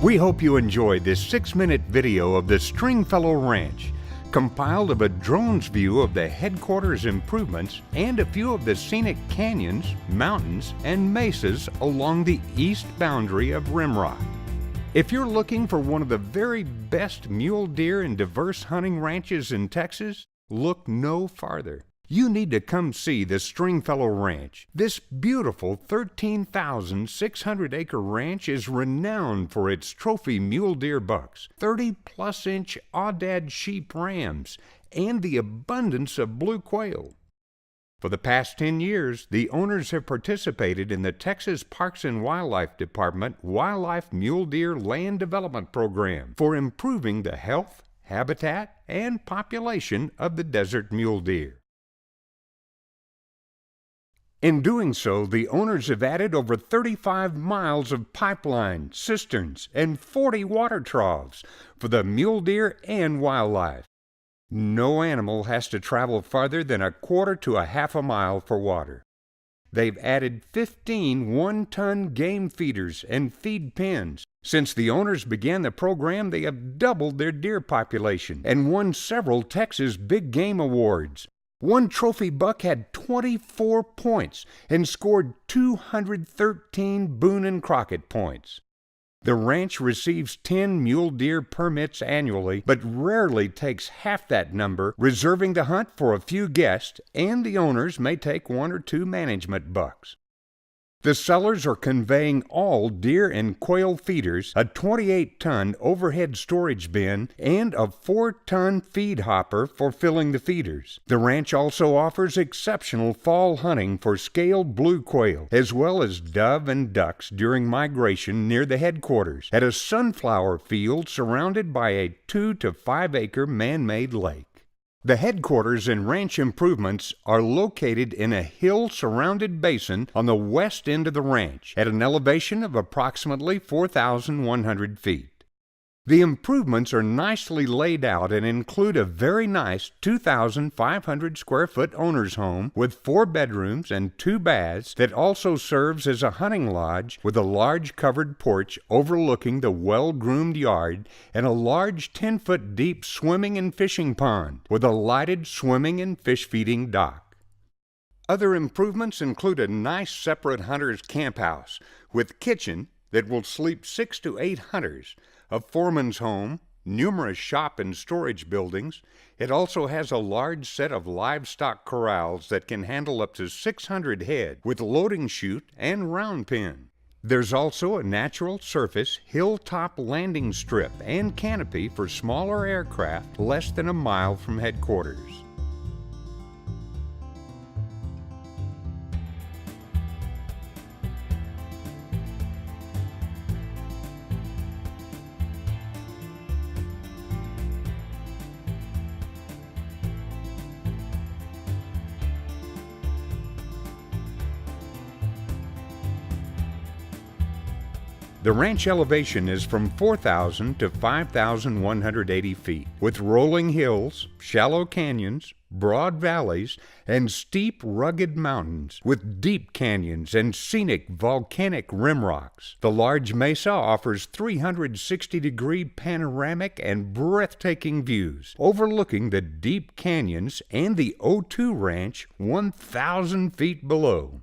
We hope you enjoyed this 6-minute video of the Stringfellow Ranch, compiled of a drone's view of the headquarters improvements and a few of the scenic canyons, mountains, and mesas along the east boundary of Rimrock. If you're looking for one of the very best mule deer and diverse hunting ranches in Texas, look no farther. You need to come see the Stringfellow Ranch. This beautiful 13,600-acre ranch is renowned for its trophy mule deer bucks, 30-plus-inch aoudad sheep rams, and the abundance of blue quail. For the past 10 years, the owners have participated in the Texas Parks and Wildlife Department Wildlife Mule Deer Land Development Program for improving the health, habitat, and population of the desert mule deer. In doing so, the owners have added over 35 miles of pipeline, cisterns, and 40 water troughs for the mule deer and wildlife. No animal has to travel farther than a quarter to a half a mile for water. They've added 15 one-ton game feeders and feed pens. Since the owners began the program, they have doubled their deer population and won several Texas Big Game Awards. One trophy buck had 24 points and scored 213 Boone and Crockett points. The ranch receives 10 mule deer permits annually, but rarely takes half that number, reserving the hunt for a few guests, and the owners may take 1 or 2 management bucks. The sellers are conveying all deer and quail feeders, a 28-ton overhead storage bin, and a 4-ton feed hopper for filling the feeders. The ranch also offers exceptional fall hunting for scaled blue quail, as well as dove and ducks during migration near the headquarters, at a sunflower field surrounded by a 2 to 5 acre man-made lake. The headquarters and ranch improvements are located in a hill-surrounded basin on the west end of the ranch at an elevation of approximately 4,100 feet. The improvements are nicely laid out and include a very nice 2,500-square-foot owner's home with 4 bedrooms and 2 baths that also serves as a hunting lodge with a large covered porch overlooking the well-groomed yard and a large 10-foot deep swimming and fishing pond with a lighted swimming and fish-feeding dock. Other improvements include a nice separate hunter's camp house with kitchen that will sleep 6 to 8 hunters, a foreman's home, numerous shop and storage buildings. It also has a large set of livestock corrals that can handle up to 600 head with loading chute and round pen. There's also a natural surface hilltop landing strip and canopy for smaller aircraft less than a mile from headquarters. The ranch elevation is from 4,000 to 5,180 feet, with rolling hills, shallow canyons, broad valleys, and steep, rugged mountains, with deep canyons and scenic volcanic rim rocks. The large mesa offers 360-degree panoramic and breathtaking views, overlooking the deep canyons and the O2 Ranch 1,000 feet below.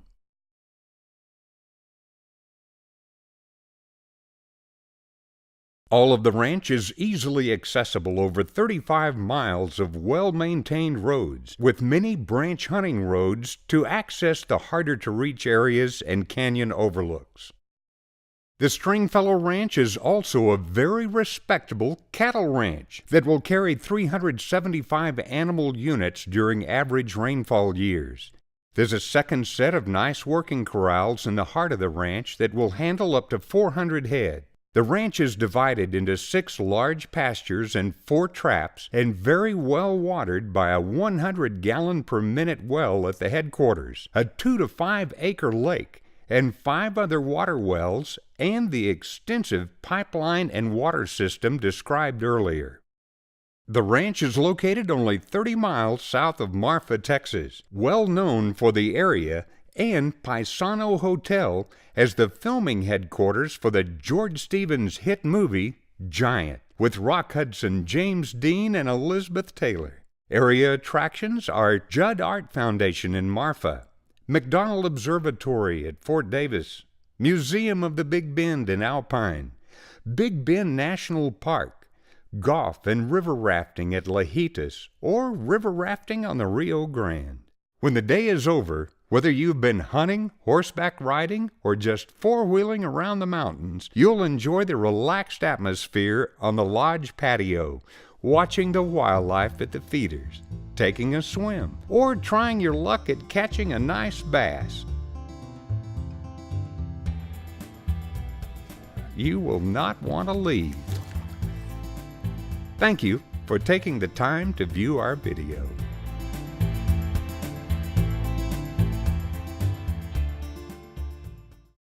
All of the ranch is easily accessible over 35 miles of well-maintained roads, with many branch hunting roads to access the harder-to-reach areas and canyon overlooks. The Stringfellow Ranch is also a very respectable cattle ranch that will carry 375 animal units during average rainfall years. There's a second set of nice working corrals in the heart of the ranch that will handle up to 400 head. The ranch is divided into 6 large pastures and 4 traps and very well watered by a 100-gallon-per-minute well at the headquarters, a 2 to 5 acre lake, and 5 other water wells and the extensive pipeline and water system described earlier. The ranch is located only 30 miles south of Marfa, Texas, well known for the area and Paisano Hotel as the filming headquarters for the George Stevens hit movie Giant, with Rock Hudson, James Dean, and Elizabeth Taylor. Area attractions are Judd Art Foundation in Marfa, McDonald Observatory at Fort Davis, Museum of the Big Bend in Alpine, Big Bend National Park, golf and river rafting at Lajitas, or river rafting on the Rio Grande. When the day is over, whether you've been hunting, horseback riding, or just four-wheeling around the mountains, you'll enjoy the relaxed atmosphere on the lodge patio, watching the wildlife at the feeders, taking a swim, or trying your luck at catching a nice bass. You will not want to leave. Thank you for taking the time to view our video.